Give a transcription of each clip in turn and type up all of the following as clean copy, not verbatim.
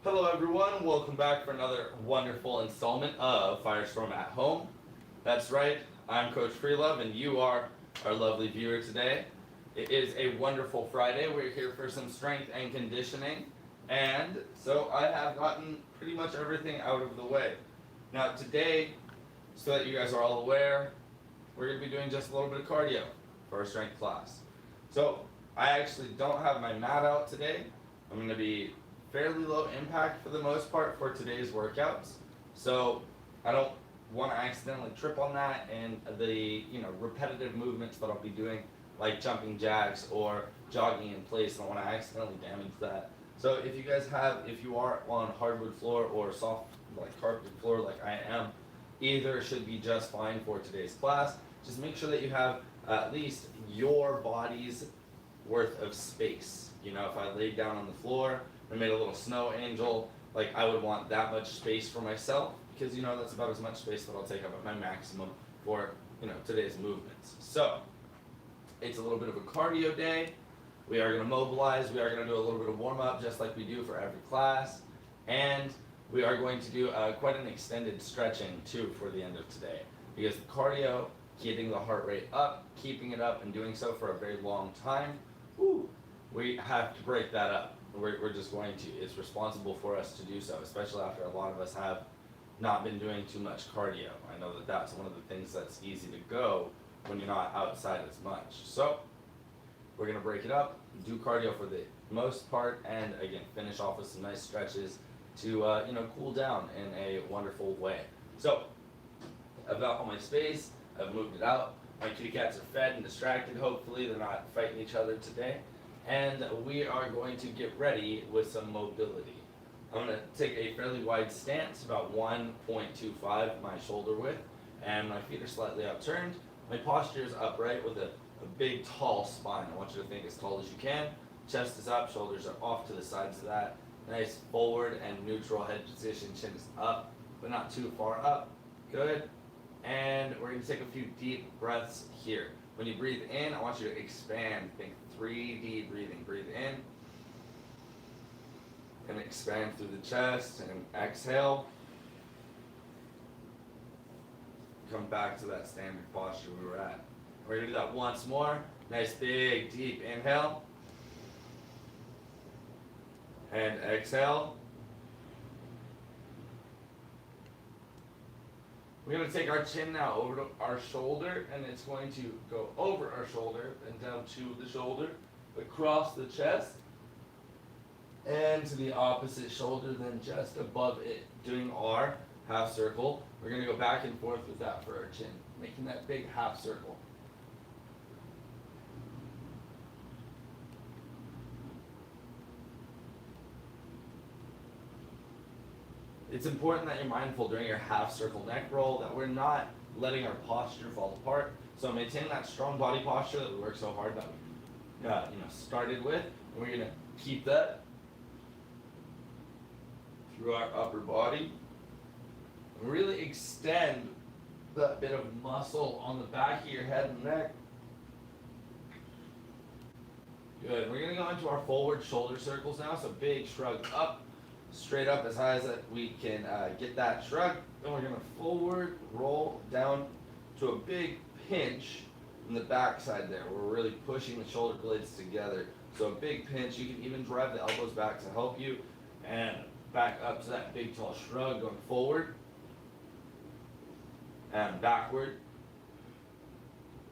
Hello everyone, welcome back for another wonderful installment of Firestorm at Home. That's right, I'm Coach Freelove and you are our lovely viewer today. It is a wonderful Friday. We're here for some strength and conditioning, and so I have gotten pretty much everything out of the way. Now today, so that you guys are all aware, we're going to be doing just a little bit of cardio for our strength class. So I actually don't have my mat out today. I'm going to be fairly low impact for the most part for today's workouts. So I don't want to accidentally trip on that, and the repetitive movements that I'll be doing, like jumping jacks or jogging in place, I don't want to accidentally damage that. So if you are on hardwood floor or soft like carpet floor like I am, either should be just fine for today's class. Just make sure that you have at least your body's worth of space. If I laid down on the floor and made a little snow angel, like I would want that much space for myself, because that's about as much space that I'll take up at my maximum for today's movements. So it's a little bit of a cardio day. We are going to mobilize. We are going to do a little bit of warm up just like we do for every class, and we are going to do quite an extended stretching too for the end of today, because the cardio, getting the heart rate up, keeping it up, and doing so for a very long time, we have to break that up. We're just going to. It's responsible for us to do so, especially after a lot of us have not been doing too much cardio. I know that that's one of the things that's easy to go when you're not outside as much. So we're going to break it up, do cardio for the most part, and again, finish off with some nice stretches to cool down in a wonderful way. So I've got all my space, I've moved it out. My kitty cats are fed and distracted. Hopefully they're not fighting each other today. And we are going to get ready with some mobility. I'm going to take a fairly wide stance, about 1.25 my shoulder width, and my feet are slightly upturned. My posture is upright with a big tall spine. I want you to think as tall as you can. Chest is up, shoulders are off to the sides of that. Nice forward and neutral head position, chin is up, but not too far up. Good. And we're going to take a few deep breaths here. When you breathe in, I want you to expand. Think 3D breathing. Breathe in and expand through the chest, and exhale. Come back to that standard posture we were at. We're going to do that once more. Nice big deep inhale and exhale. We're going to take our chin now over to our shoulder, and it's going to go over our shoulder and down to the shoulder, across the chest, and to the opposite shoulder, then just above it, doing our half circle. We're going to go back and forth with that for our chin, making that big half circle. It's important that you're mindful during your half circle neck roll that we're not letting our posture fall apart. So maintain that strong body posture that we worked so hard that we started with. And we're going to keep that through our upper body. And really extend that bit of muscle on the back of your head and neck. Good. We're going to go into our forward shoulder circles now. So big shrug up. Straight up as high as we can get that shrug. Then we're going to forward roll down to a big pinch in the back side there. We're really pushing the shoulder blades together. So a big pinch. You can even drive the elbows back to help you. And back up to that big tall shrug, going forward and backward.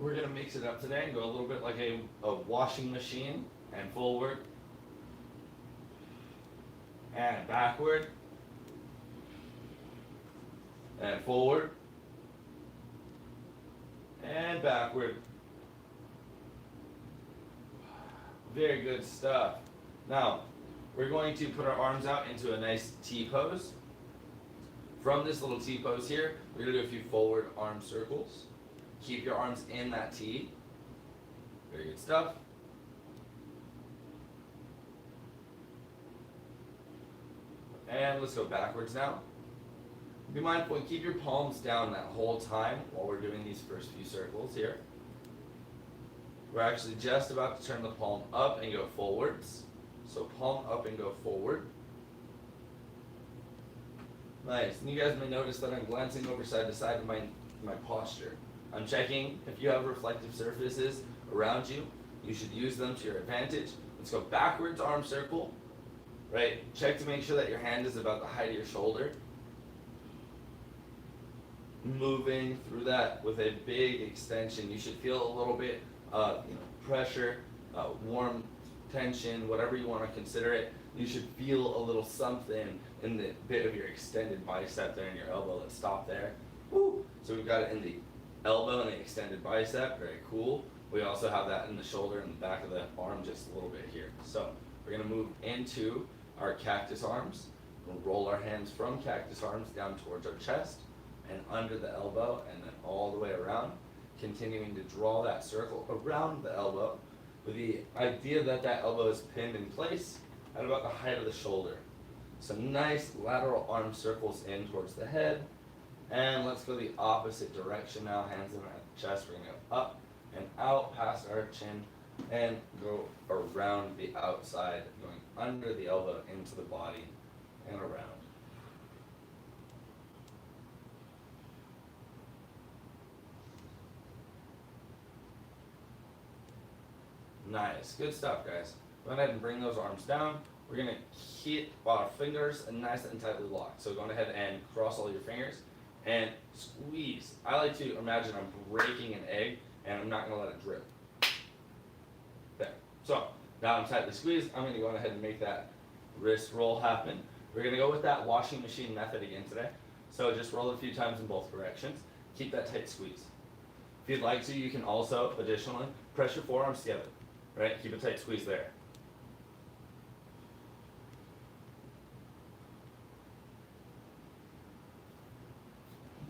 We're going to mix it up today and go a little bit like a washing machine, and forward and backward, and forward, and backward. Very good stuff. Now, we're going to put our arms out into a nice T-pose. From this little T-pose here, we're going to do a few forward arm circles. Keep your arms in that T. Very good stuff. And let's go backwards now. Be mindful and keep your palms down that whole time while we're doing these first few circles here. We're actually just about to turn the palm up and go forwards. So palm up and go forward. Nice. And you guys may notice that I'm glancing over side to side of my posture. I'm checking if you have reflective surfaces around you. You should use them to your advantage. Let's go backwards, arm circle. Right? Check to make sure that your hand is about the height of your shoulder. Moving through that with a big extension. You should feel a little bit pressure, warm tension, whatever you want to consider it. You should feel a little something in the bit of your extended bicep there in your elbow. Let's stop there. Woo. So we've got it in the elbow and the extended bicep. Very cool. We also have that in the shoulder and the back of the arm just a little bit here. So we're going to move into our cactus arms. We'll roll our hands from cactus arms down towards our chest and under the elbow and then all the way around, continuing to draw that circle around the elbow with the idea that that elbow is pinned in place at about the height of the shoulder. Some nice lateral arm circles in towards the head. And let's go the opposite direction now, hands in our chest. We're going to go up and out past our chin and go around the outside, going under the elbow into the body and around. Nice, good stuff, guys. Go ahead and bring those arms down. We're gonna keep our fingers nice and tightly locked. So go ahead and cross all your fingers and squeeze. I like to imagine I'm breaking an egg and I'm not gonna let it drip. There. So now I'm tightly squeezed. I'm gonna go ahead and make that wrist roll happen. We're gonna go with that washing machine method again today. So just roll it a few times in both directions. Keep that tight squeeze. If you'd like to, you can also additionally press your forearms together. Right? Keep a tight squeeze there.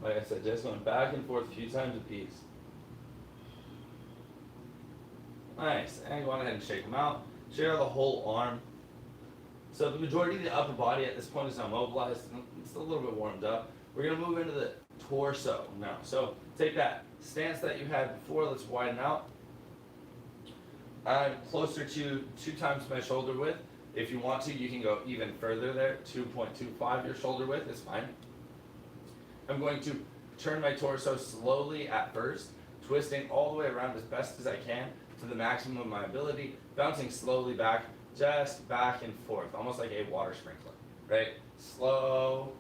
Like I said, just going back and forth a few times a piece. Nice. And go on ahead and shake them out. Shake out the whole arm. So the majority of the upper body at this point is now mobilized. It's a little bit warmed up. We're going to move into the torso now. So take that stance that you had before. Let's widen out. I'm closer to 2 times my shoulder width. If you want to, you can go even further there. 2.25 your shoulder width is fine. I'm going to turn my torso slowly at first, twisting all the way around as best as I can to the maximum of my ability, bouncing slowly back, just back and forth, almost like a water sprinkler, right? Slow,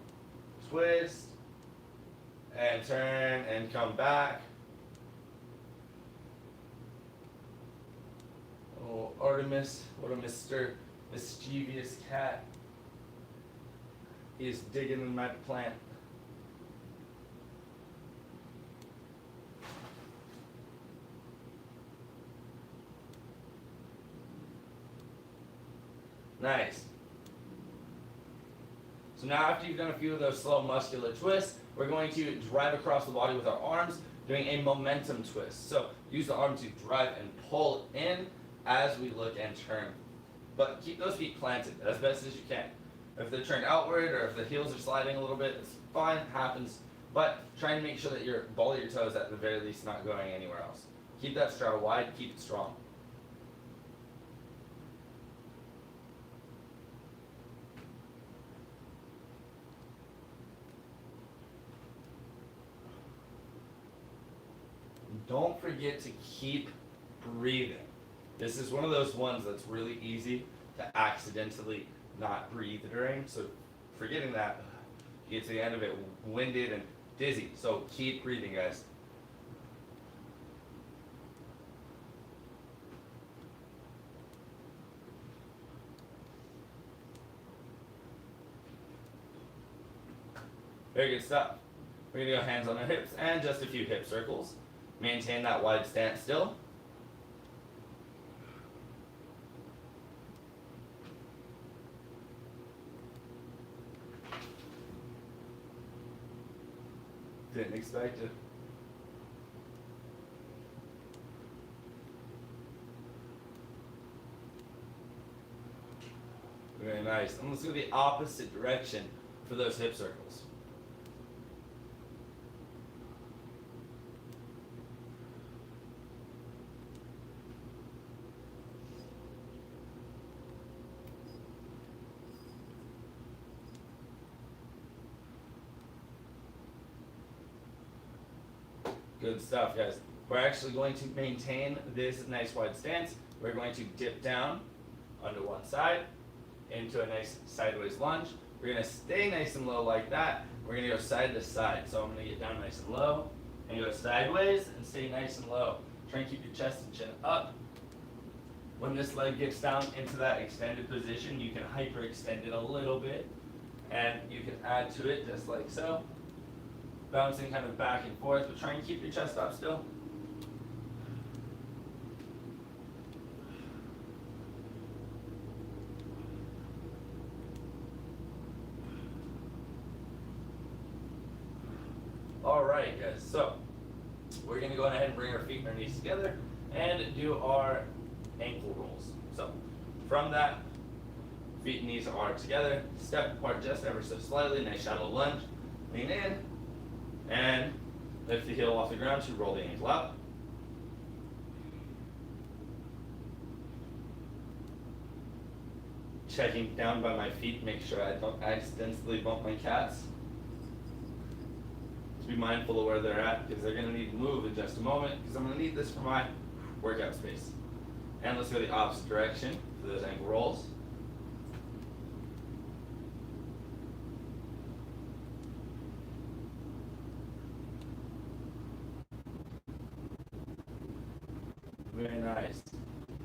twist, and turn, and come back. Oh, Artemis, what a mischievous cat. He is digging in my plant. Nice. So now after you've done a few of those slow muscular twists, we're going to drive across the body with our arms, doing a momentum twist. So use the arm to drive and pull in as we look and turn. But keep those feet planted as best as you can. If they're turned outward or if the heels are sliding a little bit, it's fine, it happens. But try and make sure that your ball of your toes at the very least not going anywhere else. Keep that straddle wide, keep it strong. Don't forget to keep breathing. This is one of those ones that's really easy to accidentally not breathe during. So forgetting that, you get to the end of it winded and dizzy. So keep breathing, guys. Very good stuff. We're gonna go hands on our hips and just a few hip circles. Maintain that wide stance still. Didn't expect it. Very nice. And let's go the opposite direction for those hip circles. Good stuff, guys. We're actually going to maintain this nice wide stance. We're going to dip down onto one side into a nice sideways lunge. We're going to stay nice and low like that. We're going to go side to side. So I'm going to get down nice and low and go sideways and stay nice and low. Try and keep your chest and chin up. When this leg gets down into that extended position, you can hyperextend it a little bit, and you can add to it just like so. Bouncing kind of back and forth, but try and keep your chest up still. All right, guys, so we're gonna go ahead and bring our feet and our knees together and do our ankle rolls. So from that, feet and knees are together, step apart just ever so slightly, nice shallow lunge, lean in, and lift the heel off the ground to roll the ankle up. Checking down by my feet, make sure I don't accidentally bump my calves. Just be mindful of where they're at, because they're gonna need to move in just a moment, because I'm gonna need this for my workout space. And let's go the opposite direction for those ankle rolls. Very nice.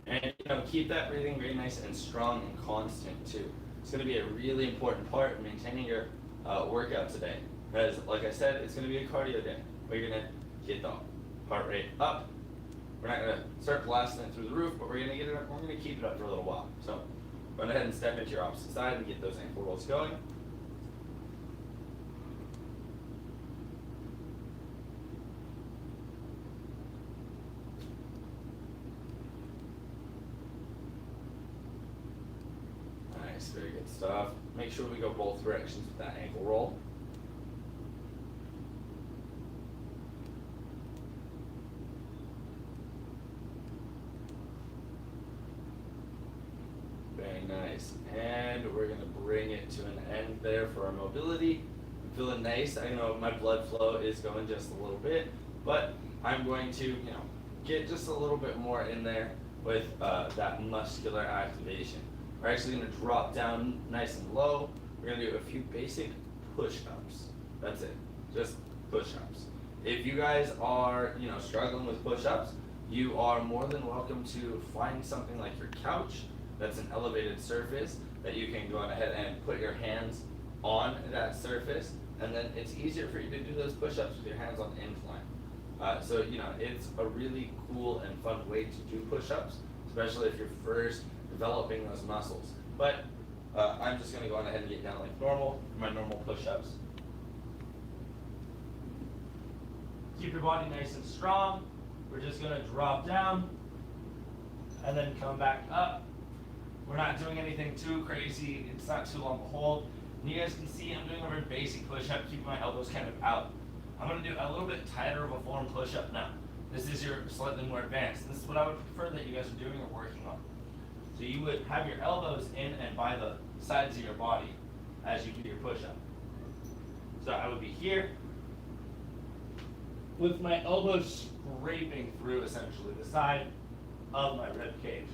And keep that breathing very nice and strong and constant too. It's going to be a really important part of maintaining your workout today. Because like I said, it's going to be a cardio day. We're going to get the heart rate up. We're not going to start blasting it through the roof, but we're going to get it up. We're going to keep it up for a little while. So go ahead and step into your opposite side and get those ankle rolls going. Nice, very good stuff. Make sure we go both directions with that ankle roll. Very nice. And we're going to bring it to an end there for our mobility. I'm feeling nice. I know my blood flow is going just a little bit, but I'm going to, get just a little bit more in there with that muscular activation. We're actually going to drop down nice and low. We're going to do a few basic push-ups. That's it. Just push-ups. If you guys are, struggling with push-ups, you are more than welcome to find something like your couch that's an elevated surface that you can go ahead and put your hands on that surface, and then it's easier for you to do those push-ups with your hands on the incline. So it's a really cool and fun way to do push-ups, especially if you're first developing those muscles. But I'm just going to go on ahead and get down like normal, my normal push-ups. Keep your body nice and strong. We're just going to drop down and then come back up. We're not doing anything too crazy. It's not too long to hold. And you guys can see I'm doing a very basic push-up, keeping my elbows kind of out. I'm going to do a little bit tighter of a form push-up now. This is your slightly more advanced. This is what I would prefer that you guys are doing or working on. So you would have your elbows in and by the sides of your body as you do your push-up. So I would be here with my elbows scraping through essentially the side of my rib cage.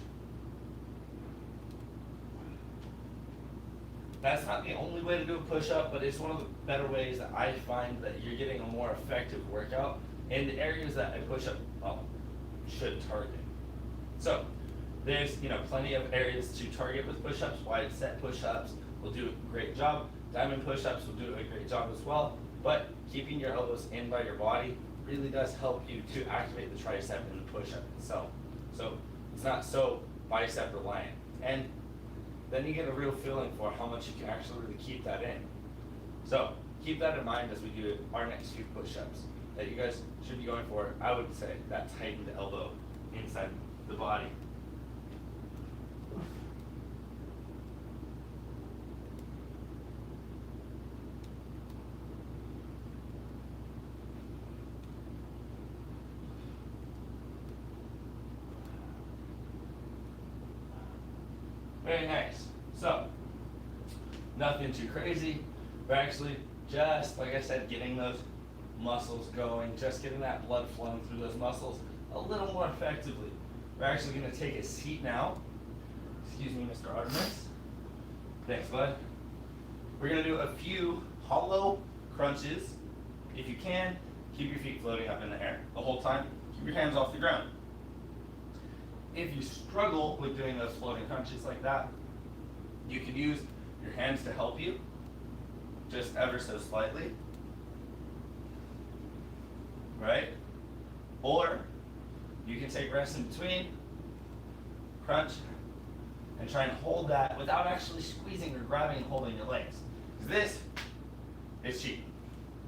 That's not the only way to do a push-up, but it's one of the better ways that I find that you're getting a more effective workout in the areas that a push-up should target. So there's plenty of areas to target with push-ups. Wide set push-ups will do a great job. Diamond push-ups will do a great job as well. But keeping your elbows in by your body really does help you to activate the tricep in the push-up itself. So it's not so bicep reliant. And then you get a real feeling for how much you can actually really keep that in. So keep that in mind as we do our next few push-ups that you guys should be going for. I would say that tightened elbow inside the body. Very nice. So, nothing too crazy. We're actually just, like I said, getting those muscles going, just getting that blood flowing through those muscles a little more effectively. We're actually going to take a seat now. Excuse me, Mr. Artemis. Thanks, bud. We're going to do a few hollow crunches. If you can, keep your feet floating up in the air the whole time. Keep your hands off the ground. If you struggle with doing those floating crunches like that, you can use your hands to help you, just ever so slightly, right? Or you can take rests in between, crunch, and try and hold that without actually squeezing or grabbing and holding your legs. This is cheap,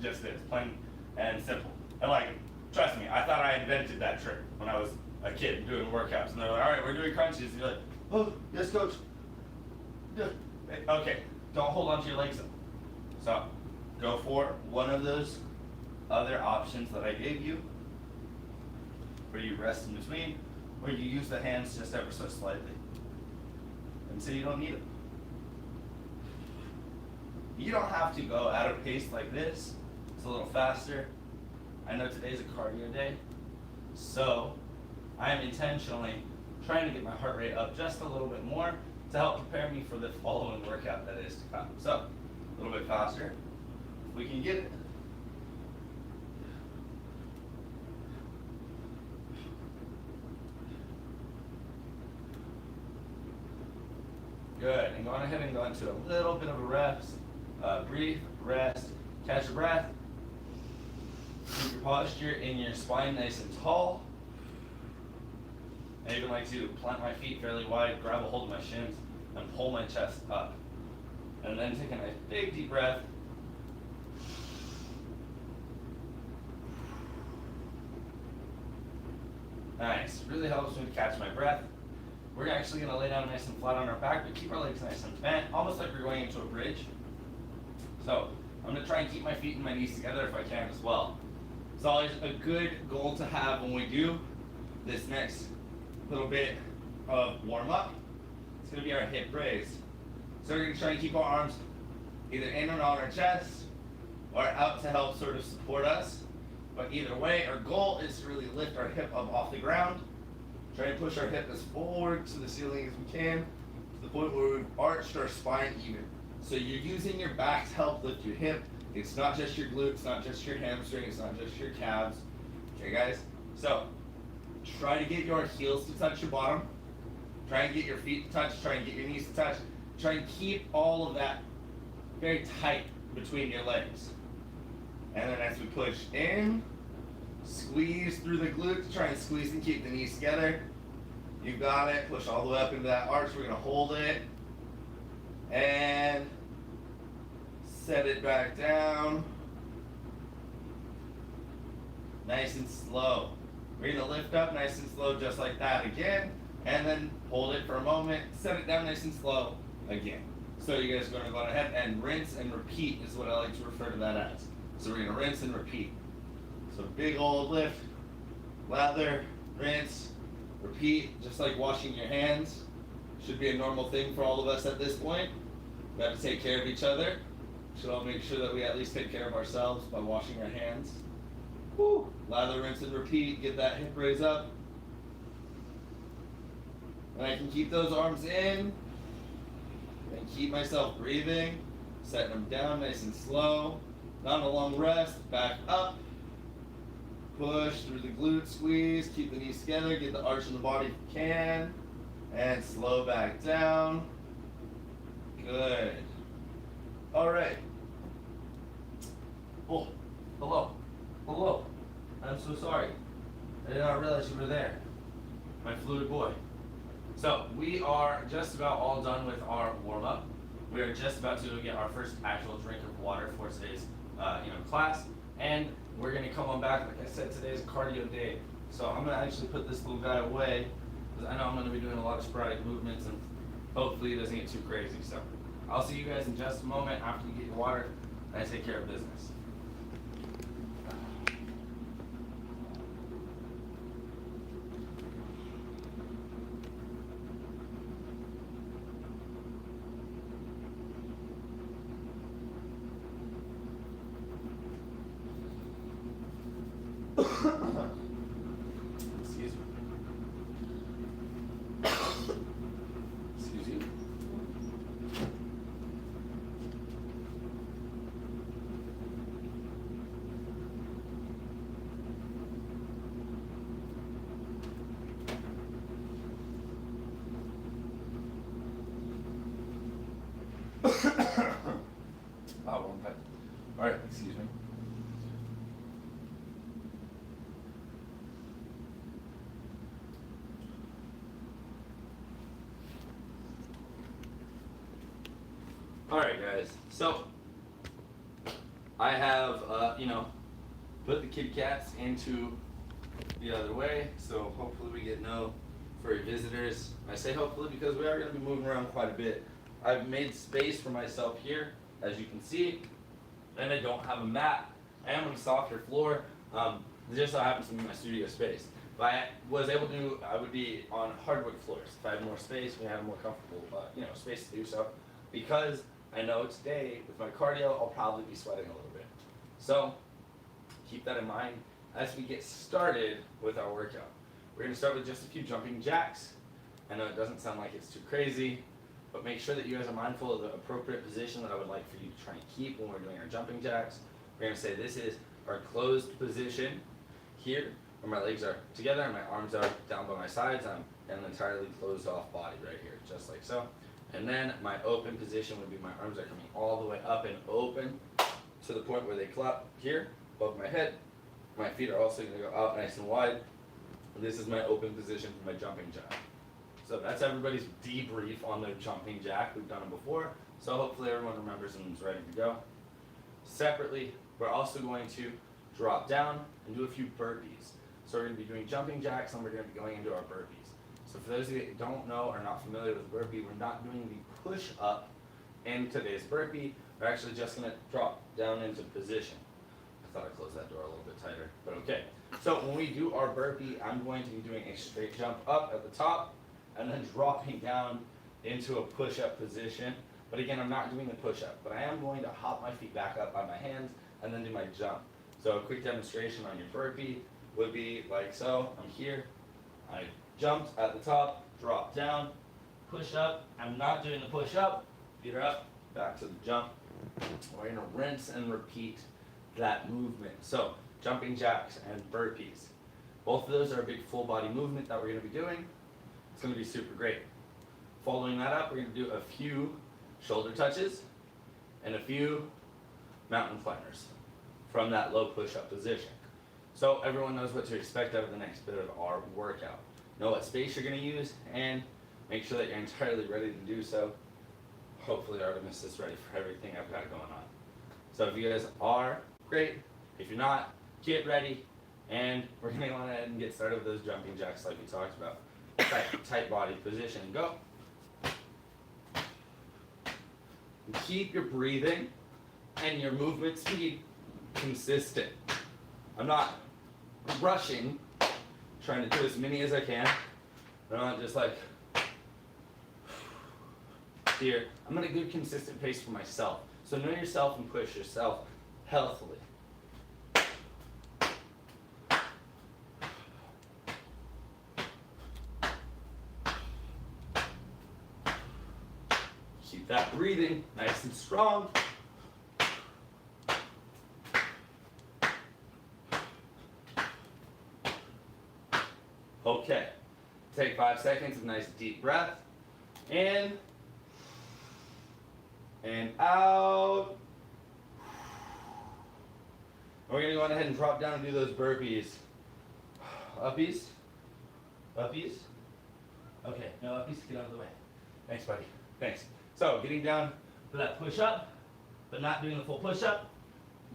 just this, plain and simple. And like, trust me, I thought I invented that trick when I was a kid doing workouts, and they're like, all right, we're doing crunches, and you're like, oh, yes, coach. Yeah. Okay, don't hold on to your legs though. So, go for one of those other options that I gave you, where you rest in between, or you use the hands just ever so slightly, until you don't need them. You don't have to go at a pace like this. It's a little faster. I know today's a cardio day, so I am intentionally trying to get my heart rate up just a little bit more to help prepare me for the following workout that is to come. So, a little bit faster, if we can get it. Good, and go on ahead and go into a little bit of a rest. Breathe, rest, catch your breath. Keep your posture in your spine nice and tall. I even like to plant my feet fairly wide, grab a hold of my shins, and pull my chest up. And then take a nice big deep breath. Nice, really helps me to catch my breath. We're actually gonna lay down nice and flat on our back, but keep our legs nice and bent, almost like we're going into a bridge. So, I'm gonna try and keep my feet and my knees together if I can as well. It's always a good goal to have when we do this next little bit of warm up. It's gonna be our hip raise. So we're gonna try and keep our arms either in and on our chest or out to help sort of support us. But either way, our goal is to really lift our hip up off the ground. Try and push our hip as forward to the ceiling as we can, to the point where we've arched our spine even. So you're using your back to help lift your hip. It's not just your glutes, not just your hamstring, it's not just your calves. Okay, guys? So, try to get your heels to touch your bottom. Try and get your feet to touch. Try and get your knees to touch. Try and keep all of that very tight between your legs. And then as we push in, squeeze through the glutes. Try and squeeze and keep the knees together. You got it. Push all the way up into that arch. We're going to hold it. And set it back down. Nice and slow. We're going to lift up nice and slow just like that again. And then hold it for a moment. Set it down nice and slow again. So you guys are going to go ahead and rinse and repeat is what I like to refer to that as. So we're going to rinse and repeat. So big old lift, lather, rinse, repeat, just like washing your hands. Should be a normal thing for all of us at this point. We have to take care of each other. Should all make sure that we at least take care of ourselves by washing our hands. Woo! Lather, rinse, and repeat. Get that hip raise up. And I can keep those arms in. And keep myself breathing. Setting them down nice and slow. Not a long rest. Back up. Push through the glute, squeeze. Keep the knees together. Get the arch in the body if you can. And slow back down. Good. All right. Oh, hello. Hello. I'm so sorry. I did not realize you were there. My fluid boy. So we are just about all done with our warm-up. We are just about to get our first actual drink of water for today's class. And we're gonna come on back. Like I said, today's a cardio day. So I'm gonna actually put this little guy away, because I know I'm gonna be doing a lot of sporadic movements and hopefully it doesn't get too crazy. So I'll see you guys in just a moment after you get your water and I take care of business. Excuse me. Excuse you. Oh, wrong type. All right, excuse me. All right, guys. So I have, put the kitty cats into the other way. So hopefully we get no furry visitors. I say hopefully because we are going to be moving around quite a bit. I've made space for myself here, as you can see, and I don't have a mat. I am on a softer floor. It just so happens to be my studio space. If I was able to, I would be on hardwood floors. If I had more space, we have more comfortable, space to do so. Because I know today, with my cardio, I'll probably be sweating a little bit. So, keep that in mind as we get started with our workout. We're going to start with just a few jumping jacks. I know it doesn't sound like it's too crazy, but make sure that you guys are mindful of the appropriate position that I would like for you to try and keep when we're doing our jumping jacks. We're going to say this is our closed position here, where my legs are together and my arms are down by my sides. I'm an entirely closed off body right here, just like so. And then my open position would be my arms are coming all the way up and open to the point where they clap here above my head. My feet are also going to go out nice and wide. And this is my open position for my jumping jack. So that's everybody's debrief on their jumping jack. We've done it before, so hopefully everyone remembers and is ready to go. Separately, we're also going to drop down and do a few burpees. So we're going to be doing jumping jacks and we're going to be going into our burpees. So for those of you that don't know or are not familiar with burpee, we're not doing the push up in today's burpee. We're actually just going to drop down into position. I thought I closed that door a little bit tighter, but okay. So when we do our burpee, I'm going to be doing a straight jump up at the top and then dropping down into a push-up position. But again, I'm not doing the push-up, but I am going to hop my feet back up by my hands and then do my jump. So a quick demonstration on your burpee would be like so. I'm here, I jumped at the top, drop down, push up. I'm not doing the push up, feet are up, back to the jump. We're gonna rinse and repeat that movement. So jumping jacks and burpees. Both of those are a big full body movement that we're gonna be doing. It's gonna be super great. Following that up, we're gonna do a few shoulder touches and a few mountain climbers from that low push-up position. So everyone knows what to expect out of the next bit of our workout. Know what space you're gonna use and make sure that you're entirely ready to do so. Hopefully Artemis is ready for everything I've got going on. So if you guys are, great. If you're not, get ready. And we're gonna go ahead and get started with those jumping jacks like we talked about. Tight body position, go. Keep your breathing and your movement speed consistent. I'm not rushing, trying to do as many as I can. I'm not just like here. I'm at a good consistent pace for myself. So know yourself and push yourself healthily. Keep that breathing nice and strong. Okay, take 5 seconds of nice deep breath. In and out. We're gonna go ahead and drop down and do those burpees. Uppies, uppies. Okay, no uppies, get out of the way. Thanks, buddy, thanks. So getting down for that push up, but not doing the full push up.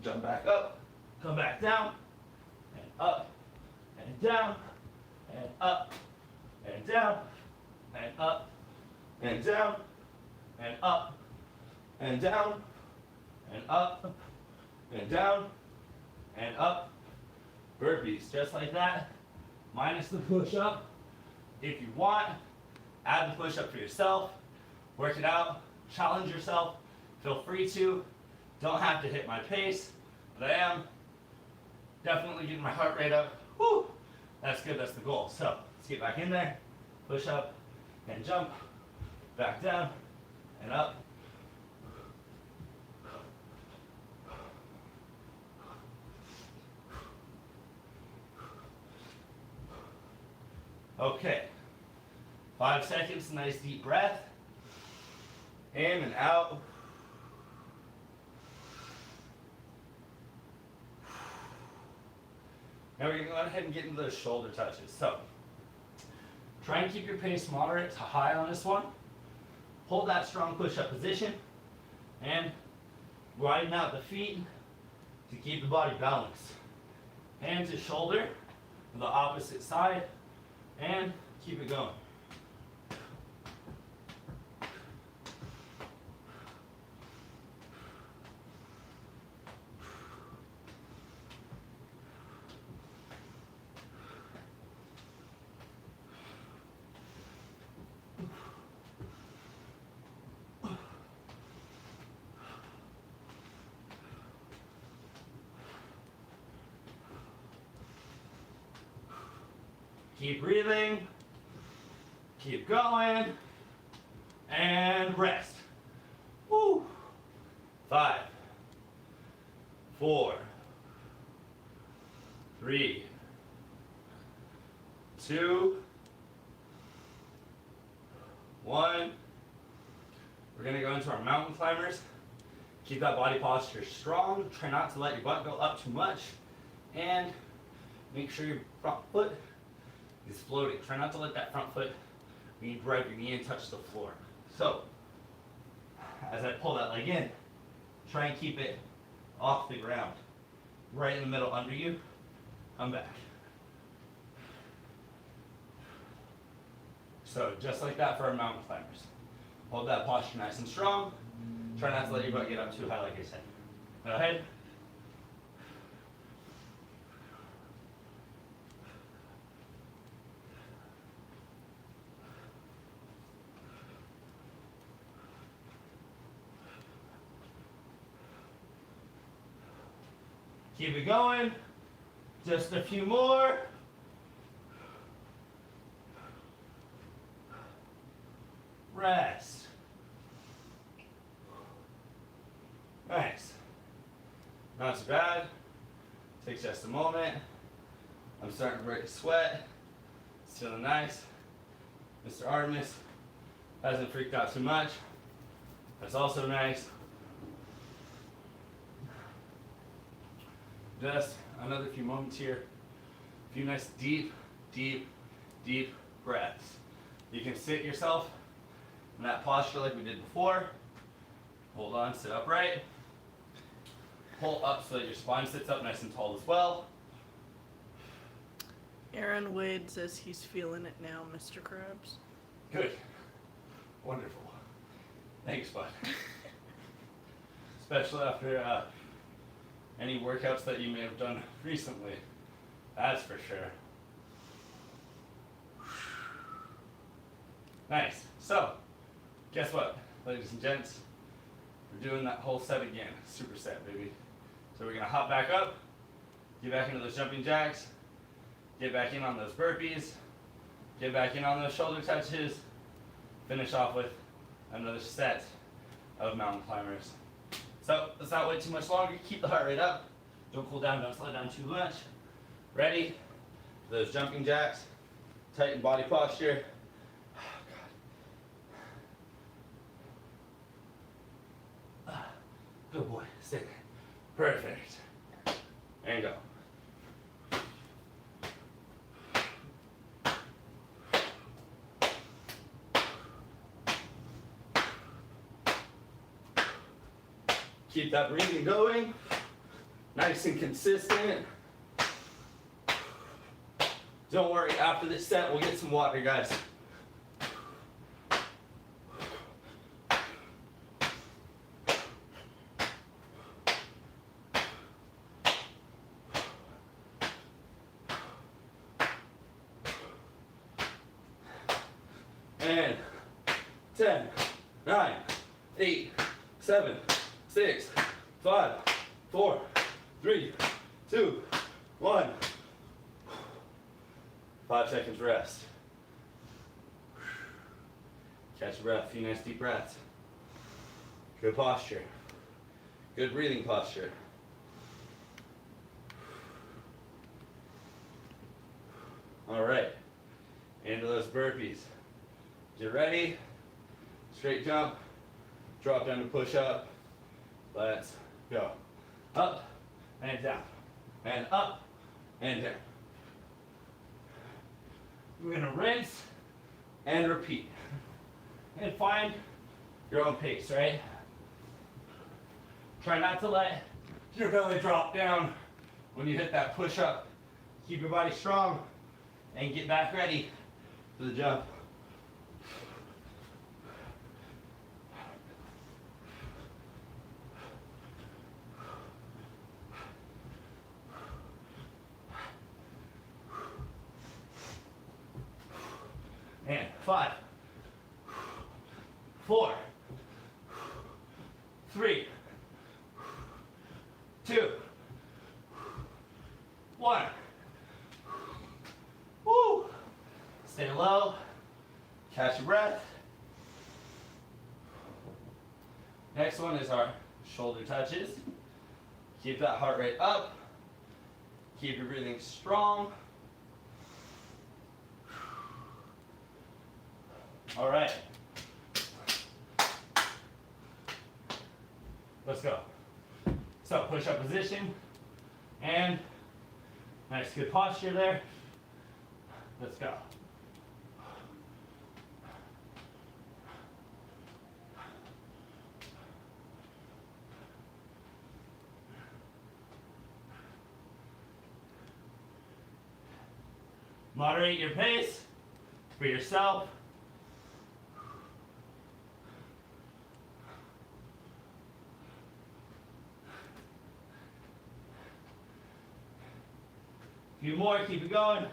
Jump back up, come back down, and up, and down, and up, and down, and up, and down, and up, and down, and up, and down, and up. Burpees, just like that, minus the push-up. If you want, add the push-up for yourself, work it out, challenge yourself, feel free to. Don't have to hit my pace, but I am Definitely getting my heart rate up. Woo! That's good, that's the goal. So let's get back in there, push up, and jump, back down, and up. Okay, 5 seconds, nice deep breath. In and out. Now we're going to go ahead and get into those shoulder touches. So, try and keep your pace moderate to high on this one. Hold that strong push-up position. And widen out the feet to keep the body balanced. Hand to shoulder on the opposite side. And keep it going. Keep breathing, keep going, and rest. Woo. 5, 4, 3, 2, 1. We're going to go into our mountain climbers. Keep that body posture strong. Try not to let your butt go up too much. And make sure your front foot is floating. Try not to let that front foot, when you drive your knee and touch the floor. So, as I pull that leg in, try and keep it off the ground. Right in the middle under you, come back. So, just like that for our mountain climbers. Hold that posture nice and strong. Try not to let your butt get up too high, like I said. Go ahead. Keep it going. Just a few more. Rest. Nice. Not too bad. Takes just a moment. I'm starting to break a sweat. It's feeling nice. Mr. Artemis hasn't freaked out too much. That's also nice. Just another few moments here. A few nice deep, deep, deep breaths. You can sit yourself in that posture like we did before. Hold on, sit upright. Pull up so that your spine sits up nice and tall as well. Aaron Wade says he's feeling it now, Mr. Krabs. Good. Wonderful. Thanks, bud. Especially after any workouts that you may have done recently. That's for sure. Nice. So, guess what, ladies and gents? We're doing that whole set again. Super set, baby. So we're going to hop back up, get back into those jumping jacks, get back in on those burpees, get back in on those shoulder touches, finish off with another set of mountain climbers. So let's not wait too much longer. Keep the heart rate up. Don't cool down, don't slow down too much. Ready for those jumping jacks. Tighten body posture. Oh, God. Good boy. Sit. Perfect. And go. Keep that breathing going, nice and consistent. Don't worry, after this set, we'll get some water, guys. And 10, 9, 8, 7, 6, 5, 4, 3, 2, 1. 5 seconds rest. Catch your breath, a few nice deep breaths. Good posture. Good breathing posture. All right, into those burpees. Get ready, straight jump, drop down to push up. Let's go. Up and down, and up and down. We're gonna rinse and repeat. And find your own pace, right? Try not to let your belly drop down when you hit that push up. Keep your body strong and get back ready for the jump. And 5, 4, 3, 2, 1. Woo! Stay low. Catch your breath. Next one is our shoulder touches. Keep that heart rate up. Keep your breathing strong. All right. Let's go. So push up position and nice good posture there. Let's go. Moderate your pace for yourself. A few more, keep it going.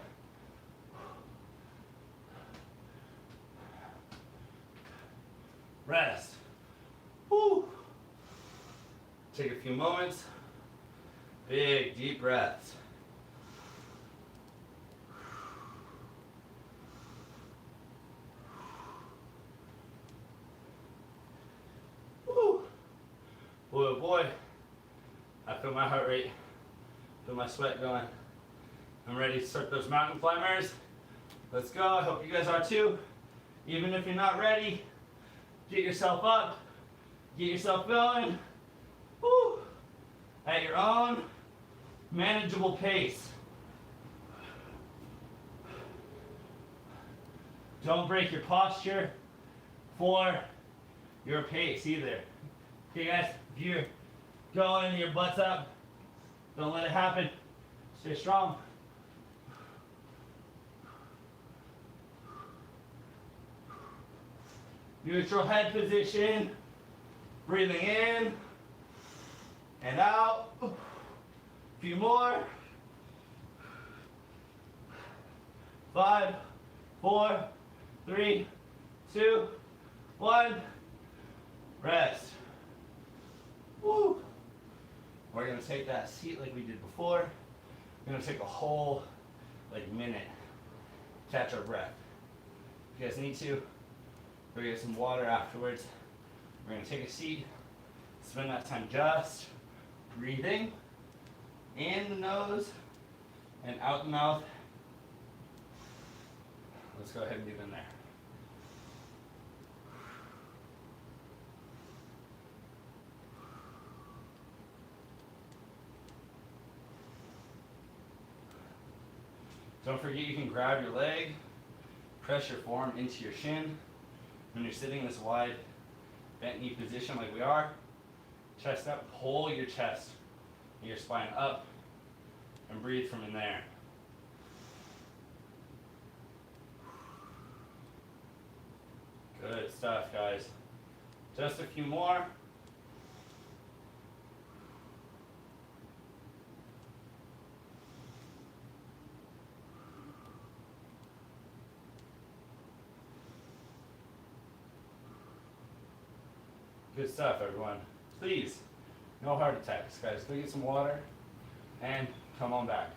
Rest. Woo. Take a few moments. Big, deep breaths. Woo. Boy, oh boy. I feel my heart rate. Feel my sweat going. I'm ready to start those mountain climbers. Let's go. I hope you guys are too. Even if you're not ready, get yourself up. Get yourself going. Woo. At your own manageable pace. Don't break your posture for your pace either. Okay guys, if you're going and your butt's up, don't let it happen. Stay strong. Neutral head position. Breathing in and out. A few more. 5, 4, 3, 2, 1. Rest. Woo. We're going to take that seat like we did before. We're going to take a whole minute. Catch our breath. If you guys need to, go get some water afterwards. We're going to take a seat. Spend that time just breathing in the nose and out the mouth. Let's go ahead and get in there. Don't forget you can grab your leg, press your forearm into your shin. When you're sitting in this wide bent knee position like we are, chest up, pull your chest and your spine up and breathe from in there. Good stuff, guys. Just a few more. Good stuff, everyone. Please, no heart attacks, guys. Go get some water and come on back.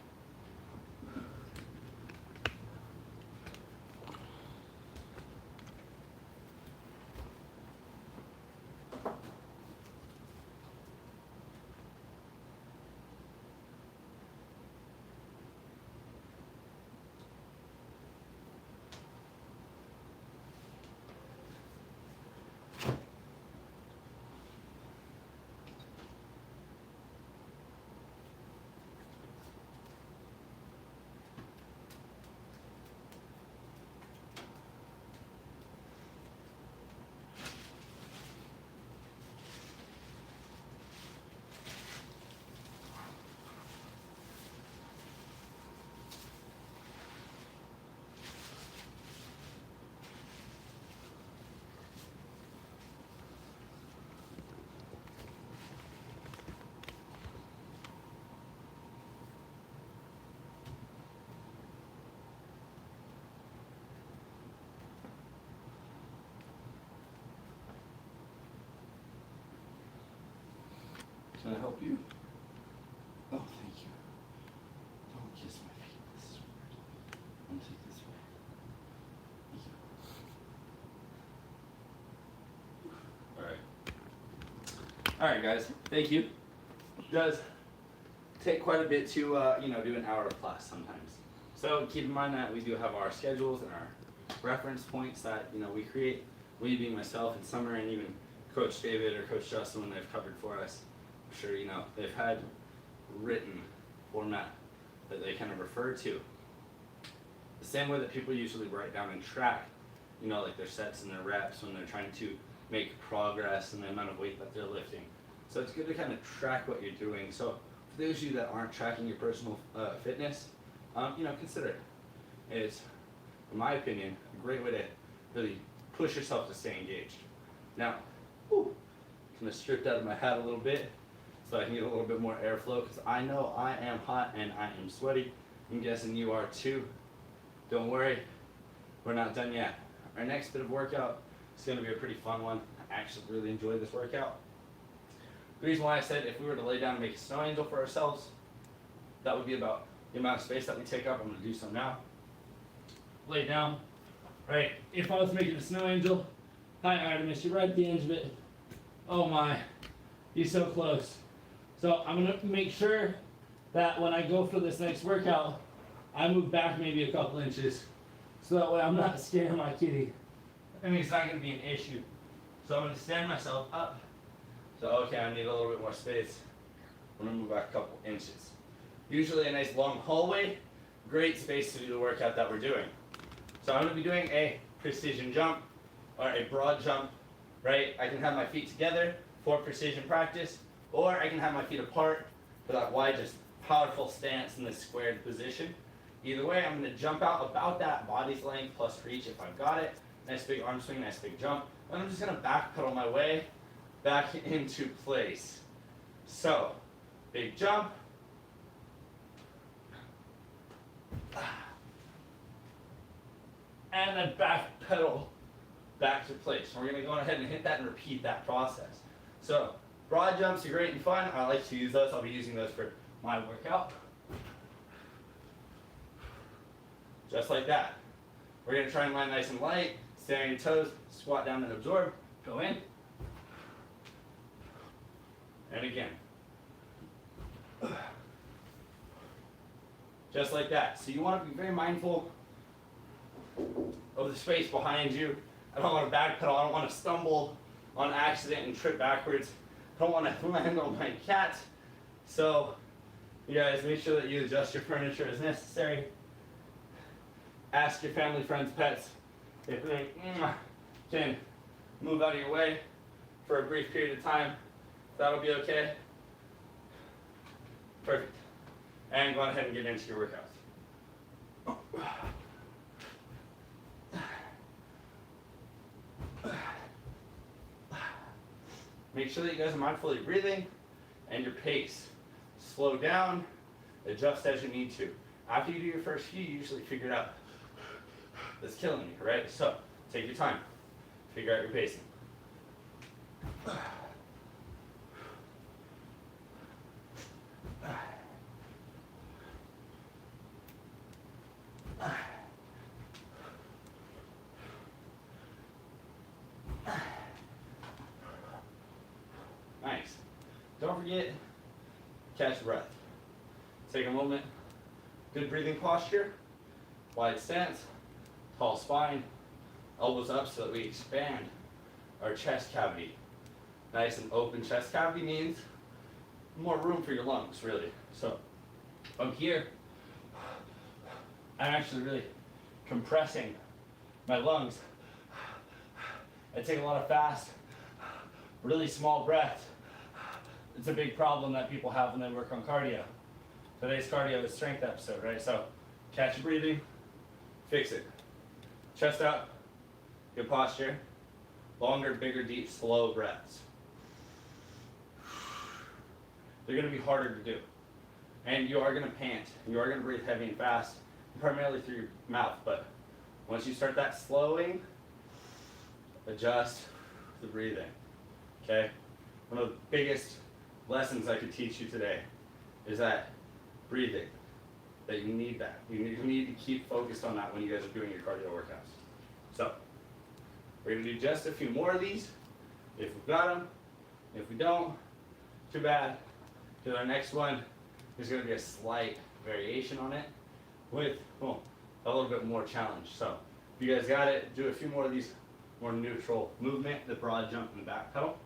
Can I help you? Oh, thank you. Don't kiss my feet. This is weird. I'm gonna take this way. Thank you. All right, guys. Thank you. It does take quite a bit to do an hour of class sometimes. So keep in mind that we do have our schedules and our reference points that we create. We being myself in summer, and even Coach David or Coach Justin when they've covered for us. I'm sure they've had written format that they kind of refer to. The same way that people usually write down in track, like their sets and their reps when they're trying to make progress and the amount of weight that they're lifting. So it's good to kind of track what you're doing. So for those of you that aren't tracking your personal fitness, consider it. It's, in my opinion, a great way to really push yourself to stay engaged. Now, kind of stripped out of my hat a little bit so I can get a little bit more airflow because I know I am hot and I am sweaty. I'm guessing you are too. Don't worry, we're not done yet. Our next bit of workout is going to be a pretty fun one. I actually really enjoyed this workout. The reason why I said if we were to lay down and make a snow angel for ourselves, that would be about the amount of space that we take up. I'm going to do so now. Lay down. Right, if I was making a snow angel, hi Artemis, you're right at the edge of it. Oh my, he's so close. So I'm going to make sure that when I go for this next workout, I move back maybe a couple inches. So that way I'm not scaring my kitty. I mean, it's not going to be an issue. So I'm going to stand myself up. So, okay, I need a little bit more space. I'm going to move back a couple inches. Usually a nice long hallway, great space to do the workout that we're doing. So I'm going to be doing a precision jump or a broad jump, right? I can have my feet together for precision practice, or I can have my feet apart for that wide, just powerful stance in this squared position. Either way, I'm going to jump out about that body's length plus reach if I've got it. Nice big arm swing, nice big jump. And I'm just going to backpedal my way back into place. So, big jump. And then back pedal back to place. We're going to go ahead and hit that and repeat that process. So, broad jumps are great and fun. I like to use those. I'll be using those for my workout. Just like that. We're going to try and land nice and light. Stay on your toes. Squat down and absorb. Go in. And again. Just like that. So you want to be very mindful of the space behind you. I don't want to backpedal. I don't want to stumble on accident and trip backwards. I don't want to land on my cat. So you guys make sure that you adjust your furniture as necessary. Ask your family, friends, pets if they can move out of your way for a brief period of time. That'll be okay. Perfect. And go ahead and get into your workouts. Make sure that you guys are mindful of your breathing and your pace. Slow down, adjust as you need to. After you do your first few, you usually figure it out. That's killing you, right? So, take your time. Figure out your pacing. Nice. Don't forget, catch your breath. Take a moment. Good breathing posture. Wide stance. Tall spine. Elbows up so that we expand our chest cavity. Nice and open chest cavity means more room for your lungs, really. So, from here, I'm actually really compressing my lungs. I take a lot of fast, really small breaths. It's a big problem that people have when they work on cardio. Today's cardio is strength episode, right? So, catch your breathing, fix it. Chest out, good posture, longer, bigger, deep, slow breaths. They're going to be harder to do. And you are going to pant. You are going to breathe heavy and fast, primarily through your mouth. But once you start that slowing, adjust the breathing. Okay? One of the biggest lessons I could teach you today is that breathing, that you need that. You need to keep focused on that when you guys are doing your cardio workouts. So, we're going to do just a few more of these, if we've got them. If we don't, too bad, because our next one, there's going to be a slight variation on it with a little bit more challenge. So, if you guys got it, do a few more of these more neutral movement, the broad jump and the back pedal.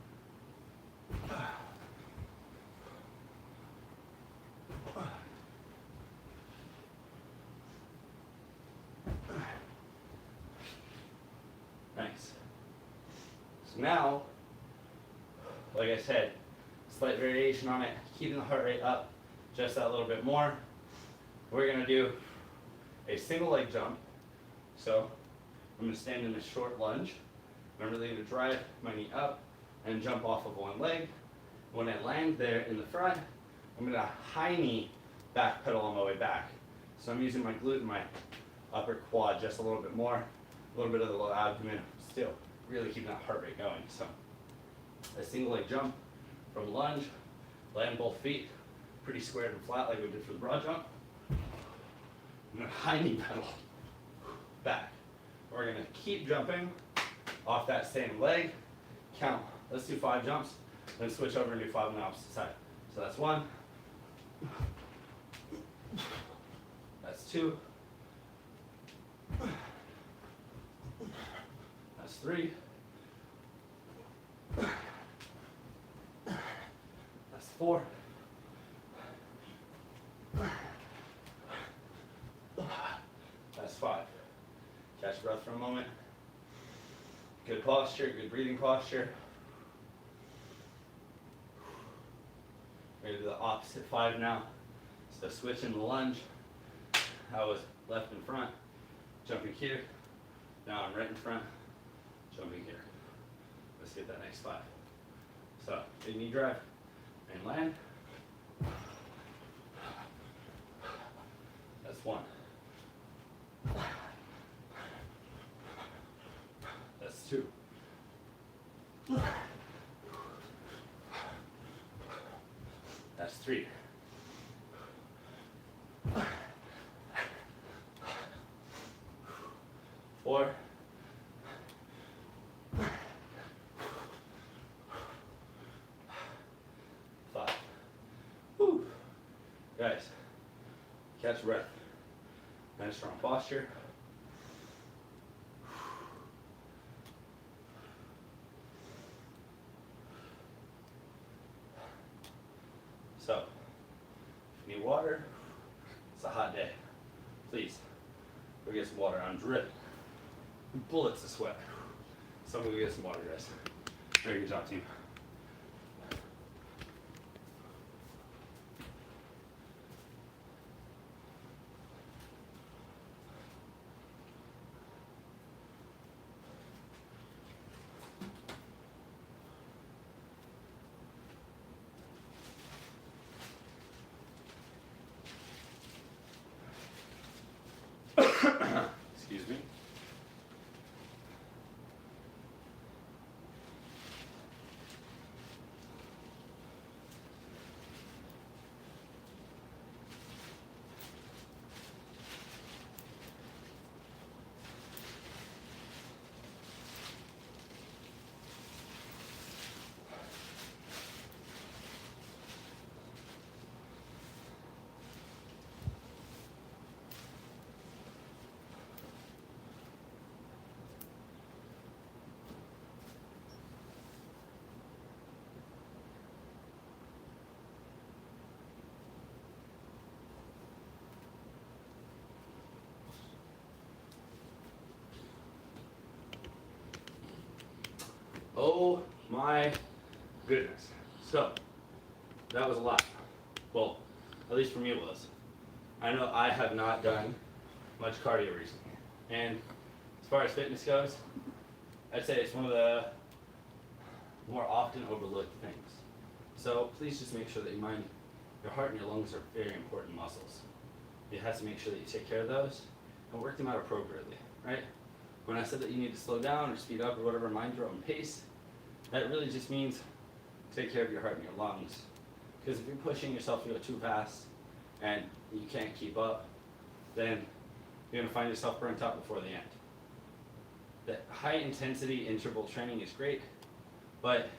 Nice. So now, like I said, slight variation on it, keeping the heart rate up just that little bit more. We're going to do a single leg jump. So I'm going to stand in a short lunge. I'm really going to drive my knee up and jump off of one leg. When I land there in the front, I'm going to high knee back pedal on my way back. So I'm using my glute and my upper quad just a little bit more, a little bit of the low abdomen, still really keeping that heart rate going. So a single leg jump from lunge, land both feet, pretty squared and flat like we did for the broad jump. And then high knee pedal back. We're going to keep jumping off that same leg. Count. Let's do 5 jumps, then switch over and do 5 on the opposite side. So that's 1. That's 2. That's 3. That's 4. That's 5. Catch your breath for a moment. Good posture, good breathing posture. We're going to do the opposite 5 now. So switch in the lunge. I was left in front, jumping here. Now I'm right in front, jumping here. Let's get that next 5. So big knee drive and land. That's 1. That's 2. That's 3. Four. 5. Whew. Guys, catch your breath. Nice strong posture. So, if you need water, it's a hot day. Please, go get some water. I'm dripping. Bullets of sweat. Someone go get some water, guys. Very good job, team. Excuse me. Oh my goodness. So, that was a lot. Well, at least for me it was. I know I have not done much cardio recently. And as far as fitness goes, I'd say it's one of the more often overlooked things. So please just make sure that you mind your heart and your lungs are very important muscles. You have to make sure that you take care of those and work them out appropriately, right? When I said that you need to slow down or speed up or whatever, mind your own pace, that really just means take care of your heart and your lungs Because if you're pushing yourself to go too fast and you can't keep up, then you're going to find yourself burnt out before the end. The high intensity interval training is great, but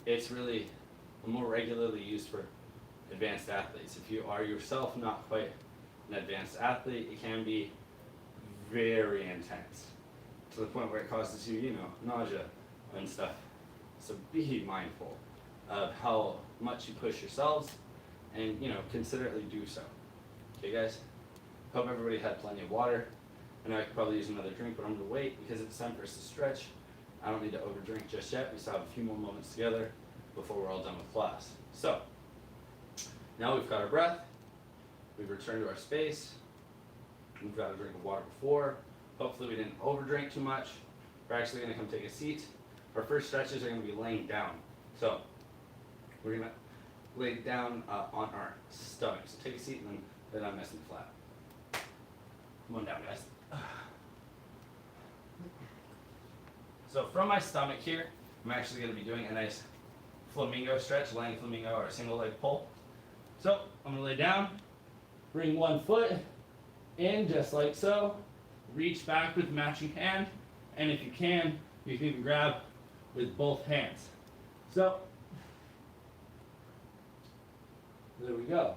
it's really more regularly used for advanced athletes. If you are yourself not quite an advanced athlete, it can be very intense to the point where it causes you, nausea and stuff. So be mindful of how much you push yourselves and, considerately do so. Okay, guys? Hope everybody had plenty of water. I know I could probably use another drink, but I'm going to wait because it's time for us to stretch. I don't need to overdrink just yet. We still have a few more moments together before we're all done with class. So, now we've got our breath. We've returned to our space. We've got a drink of water before. Hopefully we didn't overdrink too much. We're actually going to come take a seat. Our first stretches are going to be laying down. So, we're going to lay down on our stomach. So take a seat and then lay down nice and flat. Come on down, guys. So from my stomach here, I'm actually going to be doing a nice flamingo stretch, laying flamingo or a single leg pull. So I'm going to lay down, bring one foot in just like so, reach back with the matching hand, and if you can even grab with both hands. So there we go.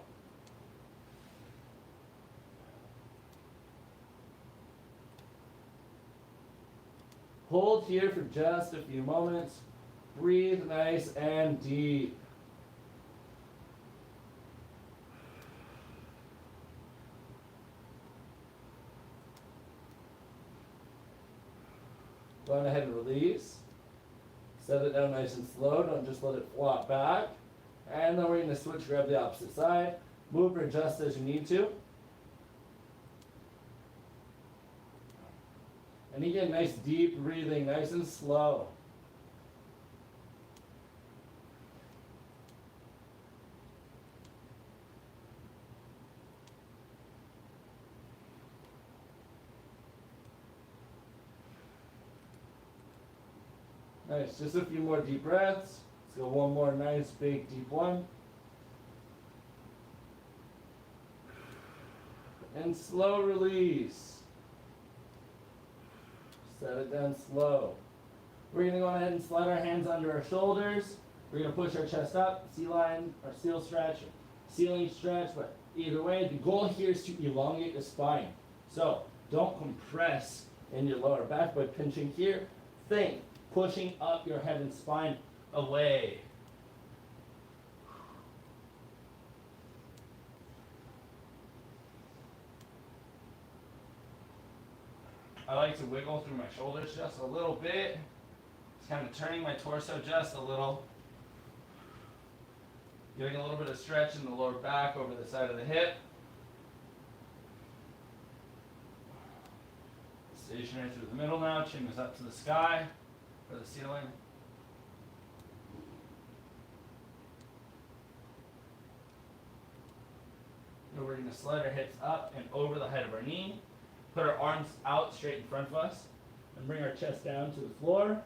Hold here for just a few moments. Breathe nice and deep. Go on ahead and release. Set it down nice and slow. Don't just let it flop back. And then we're going to switch, grab the opposite side. Move or adjust as you need to. And again, nice deep breathing, nice and slow. Nice, just a few more deep breaths. Let's go one more nice big deep one. And slow release. Set it down slow. We're going to go ahead and slide our hands under our shoulders. We're going to push our chest up, C-line or seal stretch, or ceiling stretch, but either way, the goal here is to elongate the spine. So don't compress in your lower back by pinching here. Think, pushing up your head and spine away. I like to wiggle through my shoulders just a little bit. Just kind of turning my torso just a little. Getting a little bit of stretch in the lower back over the side of the hip. Stationary through the middle now. Chin is up to the sky or the ceiling. Now we're going to slide our hips up and over the height of our knee. Put our arms out straight in front of us and bring our chest down to the floor,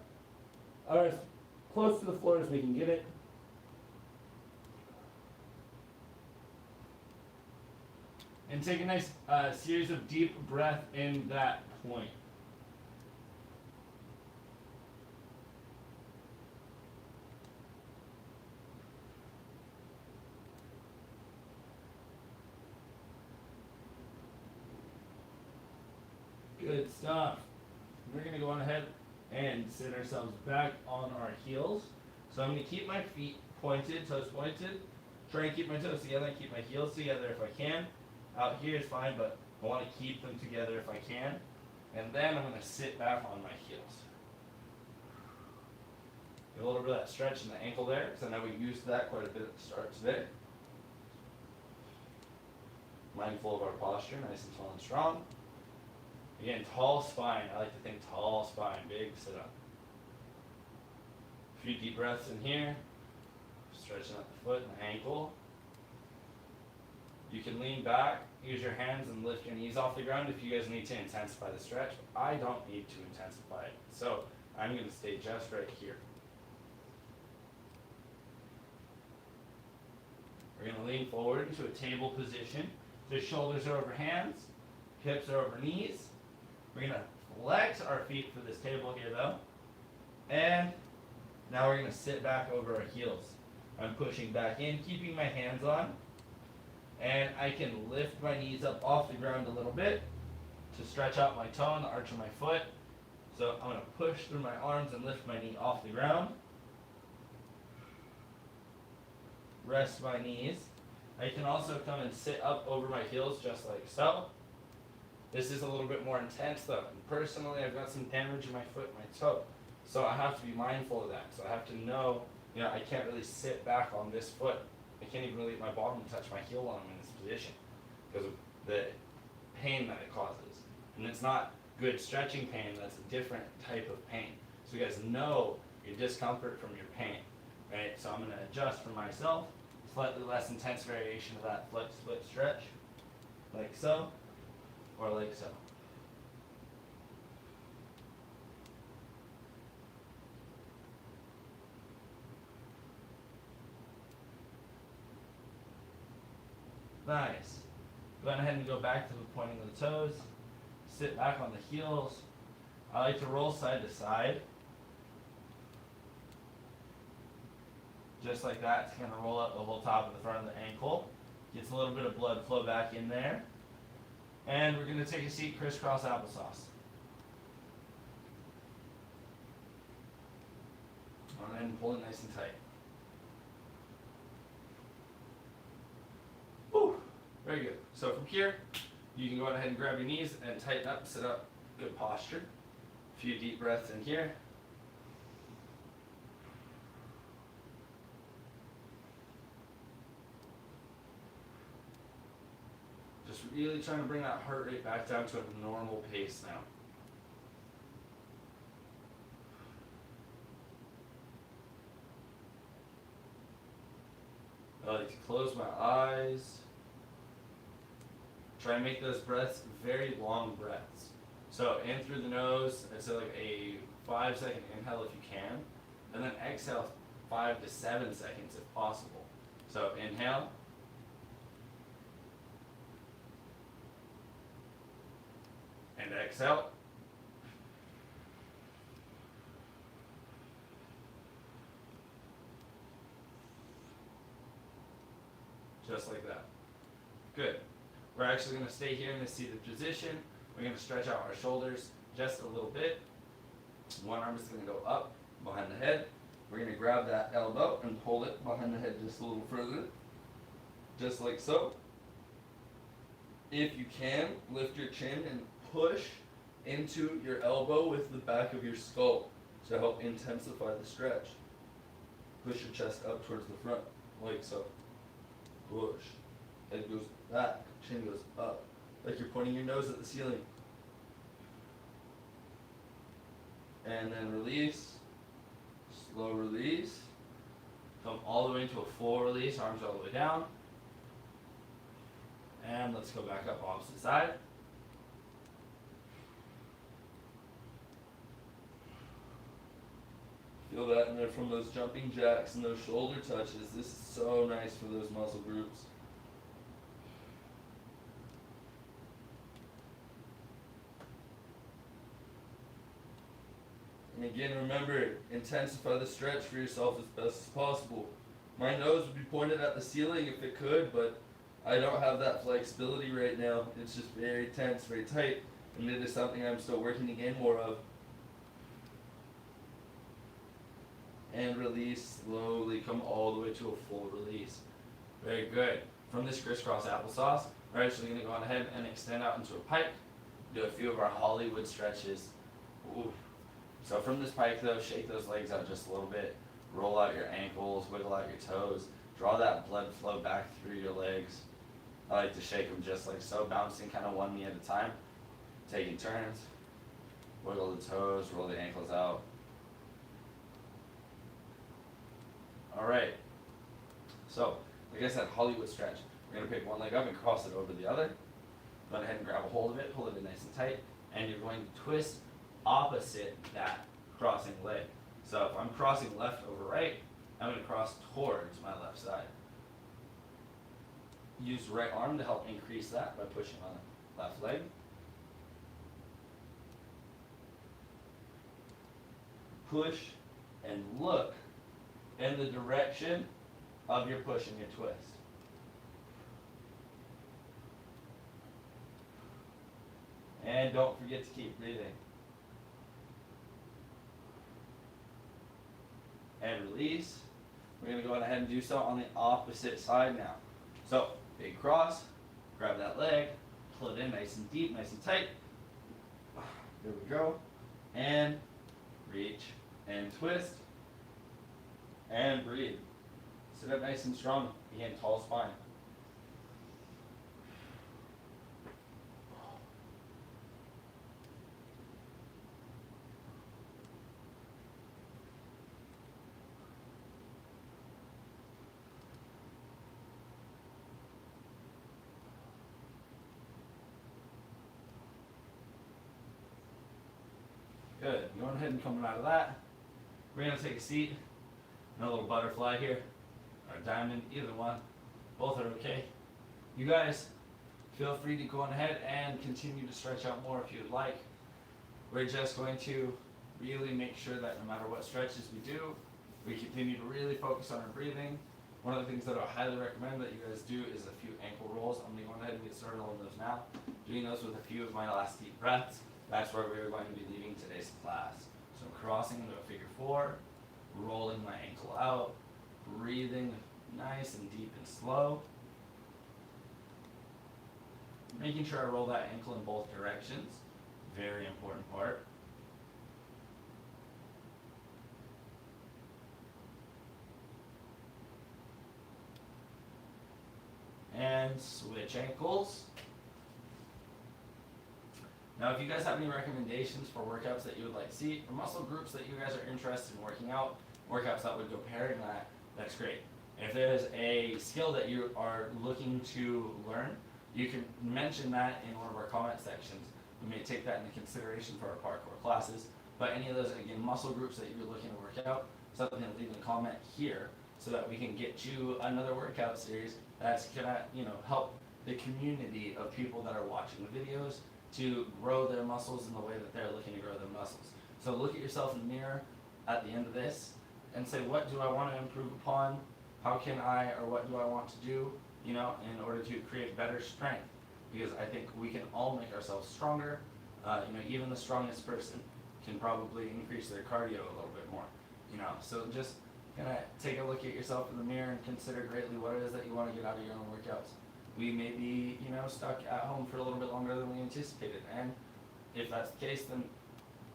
or as close to the floor as we can get it. And take a nice series of deep breath in that point. Good stuff. We're going to go on ahead and sit ourselves back on our heels. So I'm going to keep my feet pointed, toes pointed. Try and keep my toes together and keep my heels together if I can. Out here is fine, but I want to keep them together if I can. And then I'm going to sit back on my heels. Get a little bit of that stretch in the ankle there, because I know we used that quite a bit at the start today. Mindful of our posture, nice and tall and strong. Again, tall spine. I like to think tall spine, big sit up. A few deep breaths in here. Stretching up the foot and the ankle. You can lean back, use your hands and lift your knees off the ground if you guys need to intensify the stretch. I don't need to intensify it. So I'm going to stay just right here. We're going to lean forward into a table position. So shoulders are over hands, hips are over knees. We're going to flex our feet for this table here though. And now we're going to sit back over our heels. I'm pushing back in, keeping my hands on. And I can lift my knees up off the ground a little bit to stretch out my toe and the arch of my foot. So I'm going to push through my arms and lift my knee off the ground. Rest my knees. I can also come and sit up over my heels just like so. This is a little bit more intense though. And personally, I've got some damage in my foot and my toe. So I have to be mindful of that. So I have to know, I can't really sit back on this foot. I can't even really let my bottom touch my heel when I'm in this position because of the pain that it causes. And it's not good stretching pain, that's a different type of pain. So you guys know your discomfort from your pain, right? So I'm going to adjust for myself, slightly less intense variation of that flex split stretch, like so, or like so. Nice. Go ahead and go back to the pointing of the toes. Sit back on the heels. I like to roll side to side. Just like that. It's going to roll up the whole top of the front of the ankle. Gets a little bit of blood flow back in there. And we're going to take a seat crisscross applesauce. Go ahead and pull it nice and tight. Very good. So from here, you can go ahead and grab your knees and tighten up, sit up, good posture. A few deep breaths in here. Just really trying to bring that heart rate back down to a normal pace now. I like to close my eyes. Try and make those breaths very long breaths. So in through the nose, it's like a 5-second inhale if you can, and then exhale 5 to 7 seconds if possible. So inhale. And exhale. Just like that. Good. We're actually going to stay here in this seated position. We're going to stretch out our shoulders just a little bit. One arm is going to go up behind the head. We're going to grab that elbow and pull it behind the head just a little further. Just like so. If you can, lift your chin and push into your elbow with the back of your skull to help intensify the stretch. Push your chest up towards the front, like so. Push. Head goes back, chin goes up, like you're pointing your nose at the ceiling. And then release, slow release. Come all the way into a full release, arms all the way down. And let's go back up opposite side. Feel that in there from those jumping jacks and those shoulder touches. This is so nice for those muscle groups. And again, remember, intensify the stretch for yourself as best as possible. My nose would be pointed at the ceiling if it could, but I don't have that flexibility right now. It's just very tense, very tight, and it is something I'm still working to gain more of. And release, slowly come all the way to a full release. Very good. From this crisscross applesauce, we're actually going to go on ahead and extend out into a pike. Do a few of our Hollywood stretches. Ooh. So from this pike though, shake those legs out just a little bit. Roll out your ankles, wiggle out your toes. Draw that blood flow back through your legs. I like to shake them just like so, bouncing kind of one knee at a time. Taking turns. Wiggle the toes, roll the ankles out. Alright. So, like I said, Hollywood stretch. We're going to pick one leg up and cross it over the other. Go ahead and grab a hold of it, pull it in nice and tight, and you're going to twist opposite that crossing leg. So if I'm crossing left over right, I'm going to cross towards my left side. use right arm to help increase that by pushing on the left leg. Push and look in the direction of your push and your twist. And don't forget to keep breathing. And release. We're going to go ahead and do so on the opposite side now. So, big cross, grab that leg, pull it in nice and deep, nice and tight. There we go. And reach and twist. And breathe. Sit up nice and strong. Again, tall spine. Good. Going ahead and coming out of that. We're going to take a seat. And a little butterfly here. Or a diamond, either one. Both are okay. You guys, feel free to go on ahead and continue to stretch out more if you'd like. We're just going to really make sure that no matter what stretches we do, we continue to really focus on our breathing. One of the things that I highly recommend that you guys do is a few ankle rolls. I'm going to go ahead and get started on those now. Doing those with a few of my last deep breaths. That's where we're going to be leaving today's class. So I'm crossing into a figure 4, rolling my ankle out, breathing nice and deep and slow. Making sure I roll that ankle in both directions. Very important part. And switch ankles. Now, if you guys have any recommendations for workouts that you would like to see, or muscle groups that you guys are interested in working out, workouts that would go pairing that, that's great. If there's a skill that you are looking to learn, you can mention that in one of our comment sections. We may take that into consideration for our parkour classes. But any of those, again, muscle groups that you're looking to work out, something to leave in a comment here so that we can get you another workout series that's gonna, help the community of people that are watching the videos to grow their muscles in the way that they're looking to grow their muscles. So look at yourself in the mirror at the end of this and say, what do I want to improve upon? How can I, or what do I want to do, in order to create better strength? Because I think we can all make ourselves stronger. Even the strongest person can probably increase their cardio a little bit more. So just kind of take a look at yourself in the mirror and consider greatly what it is that you want to get out of your own workouts. We may be, stuck at home for a little bit longer than we anticipated. And if that's the case, then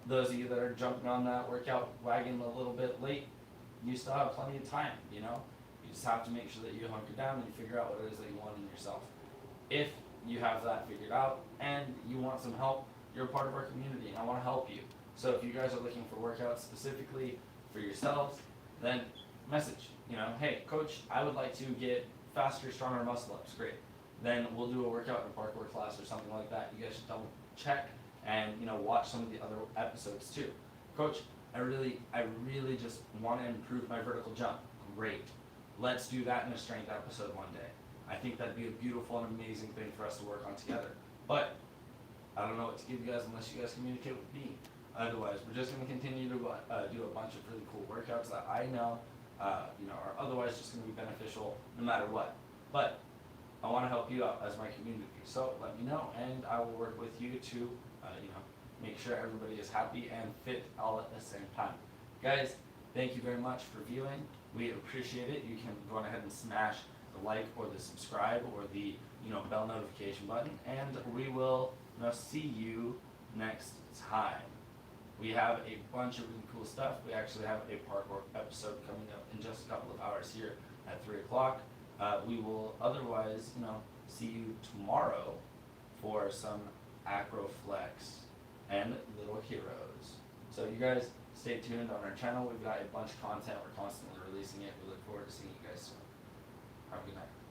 those of you that are jumping on that workout wagon a little bit late, you still have plenty of time, You just have to make sure that you hunker down and you figure out what it is that you want in yourself. If you have that figured out and you want some help, you're a part of our community and I want to help you. So if you guys are looking for workouts specifically for yourselves, then message, hey coach, I would like to get faster, stronger muscle ups. Great. Then we'll do a workout in a parkour class or something like that. You guys should double check and watch some of the other episodes too. Coach, I really just want to improve my vertical jump. Great. Let's do that in a strength episode one day. I think that'd be a beautiful and amazing thing for us to work on together. But I don't know what to give you guys unless you guys communicate with me. Otherwise, we're just going to continue to do a bunch of really cool workouts that I know, are otherwise just going to be beneficial no matter what. But I want to help you out as my community. So let me know, and I will work with you to, make sure everybody is happy and fit all at the same time. Guys, thank you very much for viewing. We appreciate it. You can go on ahead and smash the like or the subscribe or the bell notification button, and we will see you next time. We have a bunch of really cool stuff. We actually have a parkour episode coming up in just a couple of hours here at 3 o'clock. We will otherwise, see you tomorrow for some Acroflex and Little Heroes. So you guys stay tuned on our channel. We've got a bunch of content. We're constantly releasing it. We look forward to seeing you guys soon. Have a good night.